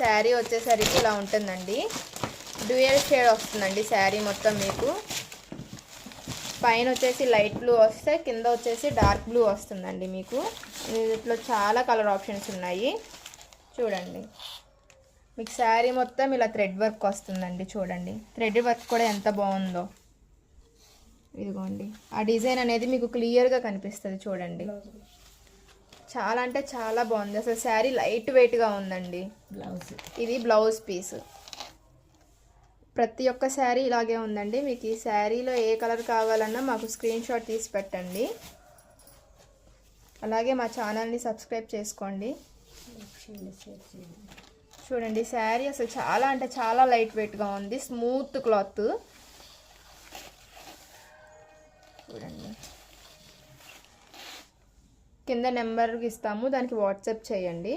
శారీ వచ్చేసరికి ఇలా ఉంటుందండి. డ్యూయల్ షేడ్ వస్తుందండి శారీ మొత్తం మీకు. పైన వచ్చేసి లైట్ బ్లూ వస్తే కింద వచ్చేసి డార్క్ బ్లూ వస్తుందండి మీకు. దీంట్లో చాలా కలర్ ఆప్షన్స్ ఉన్నాయి చూడండి. మీకు శారీ మొత్తం ఇలా థ్రెడ్ వర్క్ వస్తుందండి. చూడండి థ్రెడ్ వర్క్ కూడా ఎంత బాగుందో. ఇదిగోండి ఆ డిజైన్ అనేది మీకు క్లియర్గా కనిపిస్తుంది చూడండి. చాలా అంటే చాలా బాగుంది అసలు. శారీ లైట్ వెయిట్గా ఉందండి. ఇది బ్లౌజ్ పీస్. ప్రతి ఒక్క శారీ ఇలాగే ఉందండి. మీకు ఈ శారీలో ఏ కలర్ కావాలన్నా మాకు స్క్రీన్ షాట్ తీసి పెట్టండి. అలాగే మా ఛానల్ని సబ్స్క్రైబ్ చేసుకోండి. చూడండి శారీ అసలు చాలా అంటే చాలా లైట్ వెయిట్గా ఉంది. స్మూత్ క్లాత్ చూడండి. కింద నెంబర్ ఇస్తాము, దానికి వాట్సాప్ చేయండి.